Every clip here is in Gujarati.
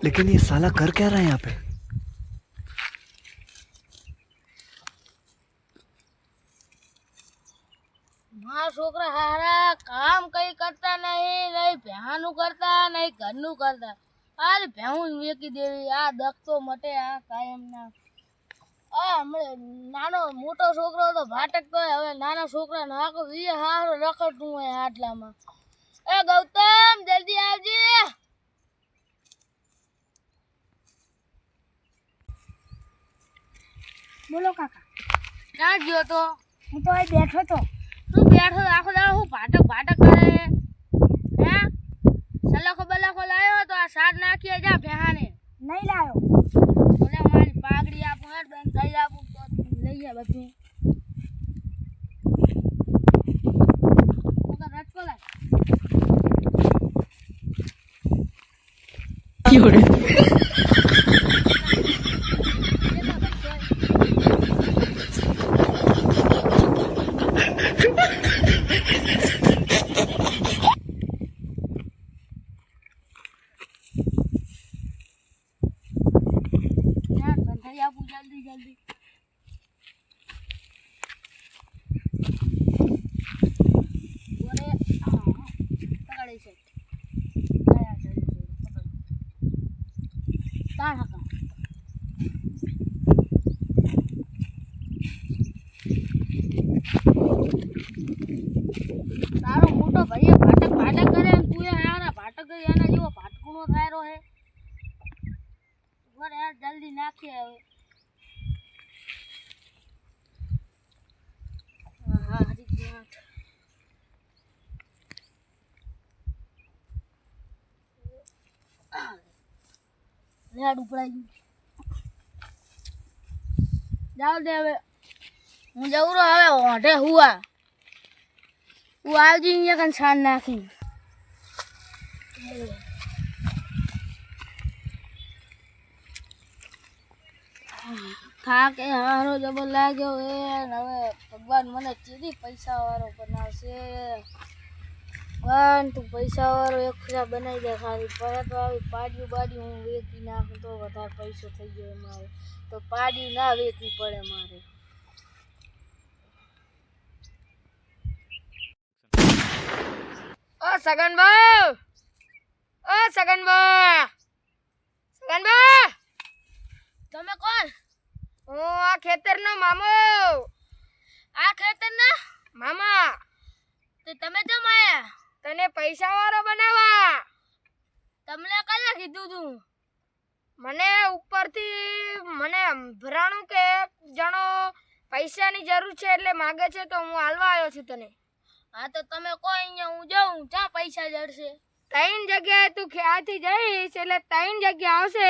लेकिन ये साला कर क्या रहा है यहाँ पे? मारा छोकरा हारा काम कई करता नहीं, नहीं भ्यानु करता नहीं घरनु करता। आज भ्याऊ વેકી દેવી, આ દખ તો મટે આ કાયમના। આ નાનો મોટો છોકરો તો ભાટકતો હોય, હવે નાના છોકરા નાકો વી હારો રખડતું હોય આટલામાં। એ ગૌતમ જલ્દી આવજે। બોલો કાકા। ક્યાં ગયો તો? હું તો અહીં બેઠો તો। તું બેઠો આખો દાડો હું ભાટક ભાટક કરે હે? સલાખો બલાખો લાયો તો આ સાર નાખી જા ભેહાને। નહીં લાવ્યો। મને મારી પાઘડી આપું હેડ બેન થઈ આપું તો લઈ જા બધું। ઓકા રટકો લાય। Llore. યાર બેન થઈ આપું જલ્દી જલ્દી। ઓરે પકડી છે આયા છે પકડ તાર હકા। તારો મોટો ભાઈ ભાટક ભાટક કરે ને તું હારા ભાટક એના જેવો ભાટકુનો થાયરો હે। ઓરે યાર જલ્દી નાખી હવે। હા હરી ગયા। લેડ ઉપડાઈ જાવ દે હવે હું જઉં રહો હવે ઓઢે હુઆ હું આવજી અહીંયા કન છાન નાખી। થાક એ હારો જબર લાગ્યો એ હવે ભગવાન મને ચીરી પૈસા વાળો બનાવશે। ભગવાન તું પૈસા વાળો એક ખુશા બનાવી દે ખાલી પરત આવી પાડ્યું બાડ્યું હું વેચી નાખું તો વધારે પૈસો થઈ ગયો મારે તો પાડ્યું ના વેચવી પડે મારે। ઓ સગનભાઈ, ઓ સગનભાઈ, સગનભાઈ તમે કોણ? હું આ ખેતરનો મામો। આ ખેતરના મામા? તો તમે કેમ આયા? તને પૈસા વાળો બનાવવા। તમને કલે કીધું તું? મને ઉપરથી મને ભરાણું કે જણો પૈસાની જરૂર છે એટલે માગે છે તો હું હાલવા આવ્યો છું તને। હા તો તમે કહો અહીંયા હું જાઉં ક્યાં પૈસા જડશે? ત્રણ જગ્યાએ તું આથી જઈશ એટલે ત્રણ જગ્યા આવશે,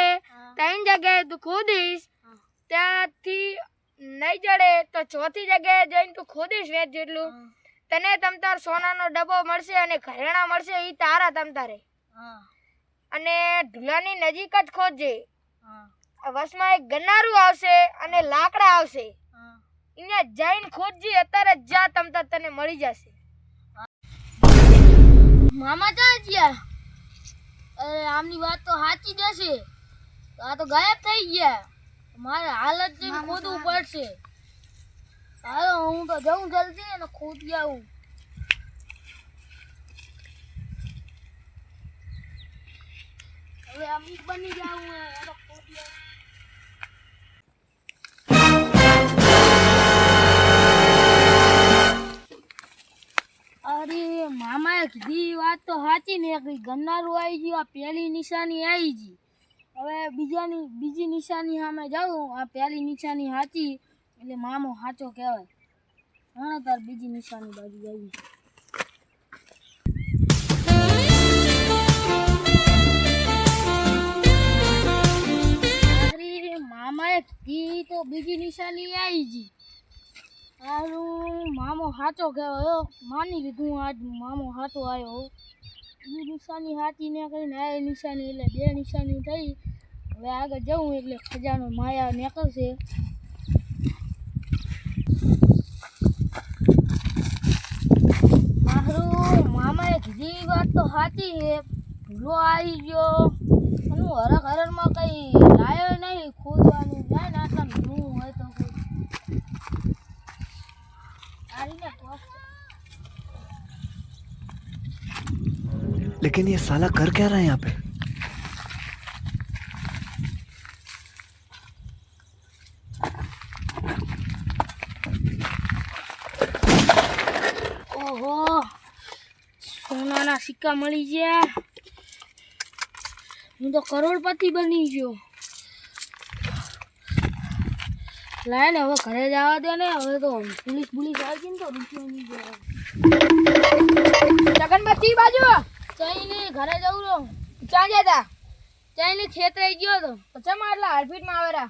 ત્રણ જગ્યાએ તું ખોદીશ, ત્યાંથી નહીં જડે તો ચોથી જગ્યાએ જઈને તું ખોદીશ વેચ જેટલું, તને તમતાર સોનાનો ડબ્બો મળશે અને ઘરેણા મળશે એ તારા તમતારે। અને ઢુલાની નજીક જ ખોદજે। વસમાં એક ગન્નારું આવશે અને લાકડા આવશે, અહીંયા જઈને ખોદજે અત્યારે જા તમતાર તને મળી જશે। મામા ક્યાં ગયા? અરે આમની વાત તો સાચી જ હશે, આ તો ગાયબ થઈ ગયા। મારે હાલત જઈને ખોદવું પડશે। હાલો હું તો જાઉં જલ્દી અને ખોદી આવું। હવે અમીર બની જાઉં એનો ખોદી આવું। અરે મામાએ કીધી વાત તો સાચી ને એક ગન્નારું આવી ગયું, આ પહેલી નિશાની આવી ગઈ। હવે બીજી નિશાની સામે જાઉં, આ પહેલી નિશાની સાચી એટલે મામો સાચો કહેવાય। હા તાર બીજી નિશાની બાજુ આવી। અરે મામાએ કીધી તો બીજી નિશાની આવી ગઈ। હારું મામો સાચો કહેવાય, માની લીધું આજ મામો સાચો આવ્યો। બીજી નિશાની સાચી ને કરીને આ નિશાની એટલે બે નિશાની થઈ। હવે આગળ જવું એટલે ખજાનો માયા નીકળશે। મારું મામાએ કીધી વાત તો સાચી છે, ભૂલો આવી ગયો અને હું હરખમાં કઈ લાયો નહીં ખોદવાનું જાય ને આટલા ભૂલું હોય તો लेकिन ये साला कर क्या रहा है यहाँ पे? ઓહો સોનાના સિક્કા મળી ગયા હું તો કરોડપતિ બની ગયો લાય ને હવે ઘરે જવા દે ને હવે તો પોલીસ આવી ને તો રૂપિયો નહીં જાય જગનબત્તી બાજુ ચાઈની ઘરે જવું રહો ક્યાં જતા ચાઈની ખેતરે ગયો તો પછી આટલા હારપીટમાં આવેરા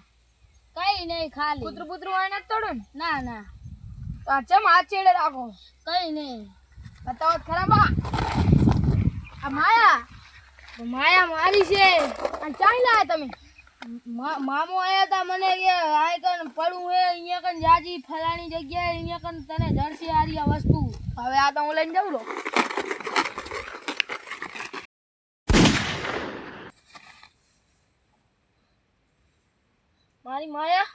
કઈ નહીં ખાલી કૂતરું હોય ને તોડો ને ના ના તો ચમ હાથ છેડે રાખો કઈ નહીં બતાવો ખરાબ આ માયા મારી છે અને ચાઈ લાયા તમે મામો આયા તા મને કે આય કન પડું હે અહીંયા કન જાજી ફલાણી જગ્યાએ અહીંયા કન તને જર્સી આરી આ વસ્તુ હવે આ તો હું લઈને જાઉં લો મારી માયા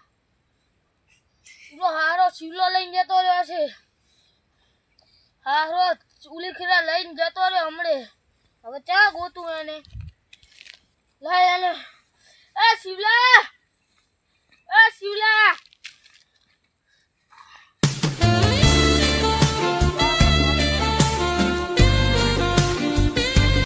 જો હારો શિવલો લઈને જતો રહ્યો છે હારો ઉલીખરા લઈને જતો રહ્યો હમણે હવે ચા ગોતું એને લાય એને એ શિવલા